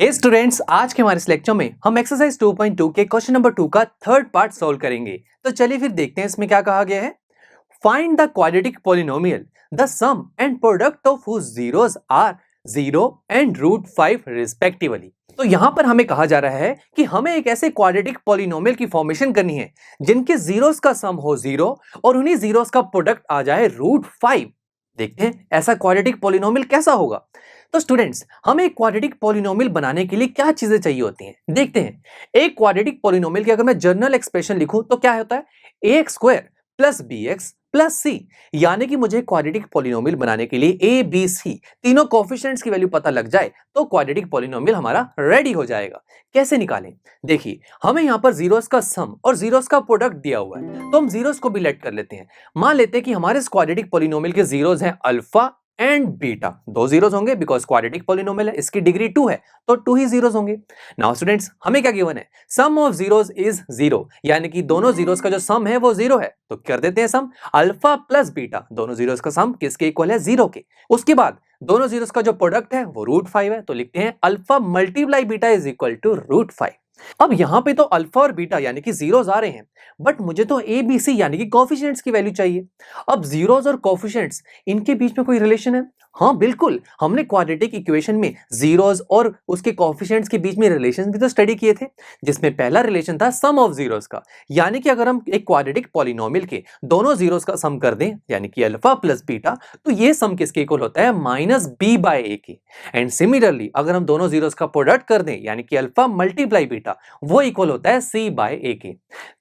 हे students, आज के हमारे इस लेक्चर में हम एक्सरसाइज 2.2 के क्वेश्चन नंबर 2 का थर्ड पार्ट सॉल्व करेंगे। तो चलिए फिर देखते हैं इसमें क्या कहा गया है। Find the quadratic polynomial the sum and product of whose zeros are 0 and √5 respectively. तो यहां पर हमें कहा जा रहा है कि हमें एक ऐसे क्वाड्रेटिक पॉलिनोमियल की फॉर्मेशन करनी है जिनके जीरोस का सम हो 0 और उन्हीं जीरोस का प्रोडक्ट आ जाए √5। देखते हैं ऐसा क्वाड्रेटिक पॉलिनोमियल कैसा होगा। तो स्टूडेंट्स, हमें एक क्वाड्रेटिक पॉलिनोमियल बनाने के लिए क्या चीजें चाहिए होती हैं, देखते हैं। एक क्वाड्रेटिक पॉलिनोमियल की अगर मैं जनरल एक्सप्रेशन लिखूं तो क्या होता है, ax square plus bx plus c। यानी कि मुझे क्वाड्रेटिक पॉलिनोमियल बनाने के लिए a b c तीनों कोफिशिएंट्स की वैल्यू पता लग जाए तो क्वाड्रेटिक पॉलिनोमियल हमारा रेडी हो जाएगा। कैसे निकालें, देखिए हमें यहाँ पर जीरोस का सम और जीरोस का प्रोडक्ट दिया हुआ है, तो हम जीरोस को भी लेट कर लेते हैं। मान लेते हैं कि हमारे इस क्वाड्रेटिक पॉलिनोमियल के जीरोस हैं अल्फा एंड बीटा। दो जीरोस होंगे बिकॉज क्वाड्रेटिक पॉलिनोमियल है, इसकी डिग्री 2 है तो 2 ही जीरोस होंगे। नाउ स्टूडेंट्स, हमें क्या गिवन है, सम ऑफ जीरोस इज 0, यानी कि दोनों जीरोस का जो सम है वो 0 है। तो कर देते हैं सम अल्फा प्लस बीटा, दोनों जीरोस का सम किसके इक्वल है, 0 के। उसके बाद दोनों जीरोस का जो प्रोडक्ट है वो √5 है, तो लिखते हैं alpha multiply beta is equal to √5। अब यहां पे तो अल्फा और बीटा यानी कि जीरोस आ रहे हैं, बट मुझे तो ए बी सी यानी कि कोफिशिएंट्स की वैल्यू चाहिए। अब जीरोस और कोफिशिएंट्स इनके बीच में कोई रिलेशन है? हाँ बिल्कुल, हमने क्वाड्रेटिक इक्वेशन में जीरोस और उसके कोफिशिएंट्स के बीच में रिलेशन भी तो स्टडी किए थे, जिसमें पहला रिलेशन था सम ऑफ जीरोस का। यानी कि अगर हम एक क्वाड्रेटिक पॉलिनोमियल के दोनों जीरोस का सम कर दें यानी कि अल्फा प्लस बीटा, तो ये सम किसके इक्वल होता है, -b/a के। एंड सिमिलरली अगर हम दोनों जीरोस का प्रोडक्ट कर दें यानी कि अल्फा मल्टीप्लाई बीटा, वो इक्वल होता है c/a के।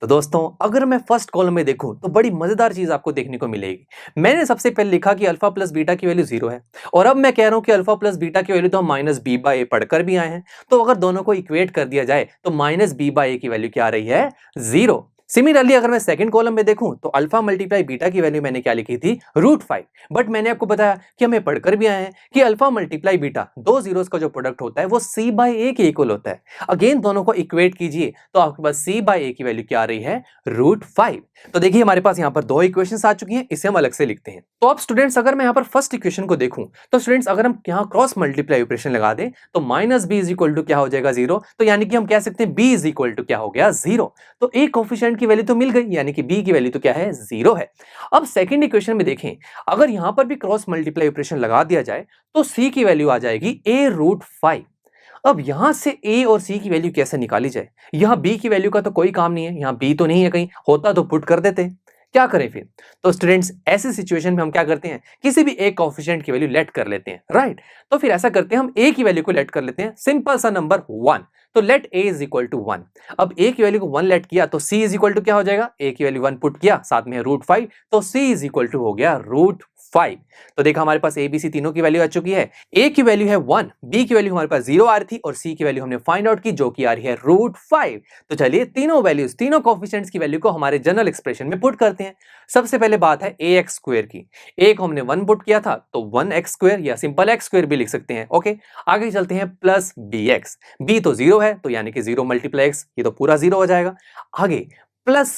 तो दोस्तों, अगर मैं फर्स्ट कॉलम में देखूं तो बड़ी मजेदार चीज आपको देखने को मिलेगी। मैंने सबसे पहले लिखा कि अल्फा प्लस बीटा की वैल्यू 0 है, और अब मैं कह रहा हूं कि अल्फा प्लस बीटा की वैल्यू तो हम -b/a पढ़कर भी आए हैं। तो अगर दोनों को इक्वेट कर दिया जाए तो -b/a की वैल्यू क्या आ रही है, 0। सिमिलरली अगर मैं सेकंड कॉलम में देखूं तो अल्फा मल्टीप्लाई बीटा की वैल्यू मैंने क्या लिखी थी, √5। बट मैंने आपको बताया कि हमें पढ़कर भी आए हैं कि अल्फा मल्टीप्लाई बीटा, दो जीरोस का जो प्रोडक्ट होता है वो c/a के इक्वल होता है। अगेन दोनों को इक्वेट कीजिए तो आपके पास c/a की वैल्यू क्या आ रही है, √5। तो देखिए हमारे पास यहाँ पर दो इक्वेशंस आ चुकी हैं, इसे हम अलग से लिखते हैं। तो अब स्टूडेंट्स, अगर मैं यहाँ पर फर्स्ट इक्वेशन को देखूं तो स्टूडेंट्स अगर हम यहाँ क्रॉस मल्टीप्लाई ऑपरेशन लगा दें तो -b इज इक्वल टू क्या हो जाएगा, 0। तो यानी कि हम कह सकते हैं b इज इक्वल टू क्या हो गया, 0। तो a कोफिशिएंट की वैल्यू तो मिल गई, यानी कि b की वैल्यू तो क्या है, 0 है। अब सेकंड इक्वेशन में देखें, अगर यहां पर भी क्रॉस मल्टीप्लाई ऑपरेशन लगा दिया जाए तो c की वैल्यू आ जाएगी a√5। अब यहां से a और c की वैल्यू कैसे निकाली जाए, यहां b की वैल्यू का तो कोई काम नहीं है, यहां b तो नहीं है, कहीं होता तो पुट कर देते। क्या करें फिर? तो स्टूडेंट्स, ऐसी सिचुएशन में हम क्या करते हैं, किसी भी एक कोफिशिएंट की वैल्यू लेट कर लेते हैं, राइट। तो फिर ऐसा करते हैं, हम a की वैल्यू को लेट कर लेते हैं, सिंपल सा नंबर 1। तो let a is equal to 1। अब a की वैल्यू को 1 लेट किया तो c इज इक्वल टू क्या हो जाएगा, a की वैल्यू 1 पुट किया, साथ में √5, तो c इज इक्वल टू हो गया √5। तो देखा हमारे पास a b c तीनों की वैल्यू आ चुकी है। a की वैल्यू है 1, b की वैल्यू हमारे पास 0 आ रही थी, और c की वैल्यू हमने फाइंड आउट की जो कि आ रही है √5। तो चलिए तीनों वैल्यूज, तीनों कोफिशिएंट्स की वैल्यू को हमारे जनरल एक्सप्रेशन में पुट करते हैं। सबसे पहले बात है ax स्क्वायर की। a को हमने 1 पुट किया था तो 1x स्क्वायर या सिंपल x स्क्वायर भी लिख सकते हैं, ओके। आगे चलते हैं प्लस bx, b तो 0 है तो यानी कि 0 मल्टीप्लाई x, ये तो पूरा 0 हो जाएगा। आगे प्लस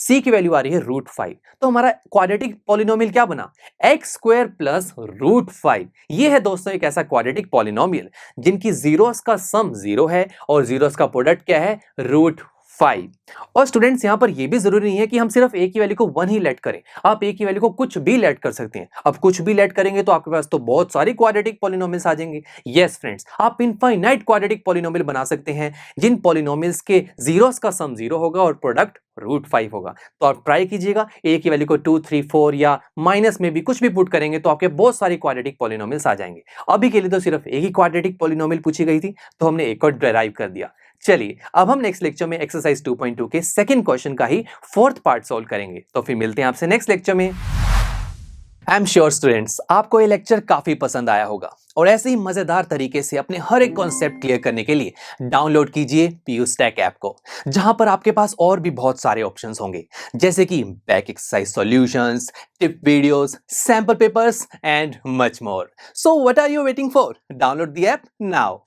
c की वैल्यू आ रही है √5। तो हमारा क्वाड्रेटिक पॉलिनोमियल क्या बना, x स्क्वायर प्लस √5। ये है दोस्तों एक ऐसा क्वाड्रेटिक पॉलिनोमियल जिनकी जीरोस का सम 0 है और जीरोस का प्रोडक्ट क्या है, √5। और स्टूडेंट्स, यहां पर यह भी जरूरी नहीं है कि हम सिर्फ a की वैल्यू को 1 ही लेट करें, आप a की वैल्यू को कुछ भी लेट कर सकते हैं। अब कुछ भी लेट करेंगे तो आपके पास तो बहुत सारी क्वाड्रेटिक पॉलिनोमियल्स आ जाएंगे। यस फ्रेंड्स, आप इनफाइनाइट क्वाड्रेटिक पॉलिनोमियल बना सकते हैं जिन पॉलिनोमियल्स के जीरोस का सम 0 होगा और प्रोडक्ट √5 होगा। तो आप ट्राई कीजिएगा, a की वैल्यू को 2, 3, 4 या माइनस में भी कुछ भी पुट करेंगे तो आपके बहुत सारी क्वाड्रेटिक पॉलिनोमियल्स आ जाएंगे। अभी के लिए तो सिर्फ एक ही क्वाड्रेटिक पॉलिनोमियल पूछी गई थी तो हमने एक और डिराइव कर दिया। चलिए अब हम नेक्स्ट लेक्चर में एक्सरसाइज 2.2 के सेकंड क्वेश्चन का ही फोर्थ पार्ट सॉल्व करेंगे। तो फिर मिलते हैं आपसे नेक्स्ट लेक्चर में। आई एम श्योर स्टूडेंट्स, आपको ये लेक्चर काफी पसंद आया होगा, और ऐसे ही मजेदार तरीके से अपने हर एक कॉन्सेप्ट क्लियर करने के लिए डाउनलोड कीजिए PU Stack ऐप को, जहां पर आपके पास और भी बहुत सारे ऑप्शंस होंगे, जैसे कि back exercise solutions, tip videos, sample papers and much more. So what are you waiting for? Download the app now.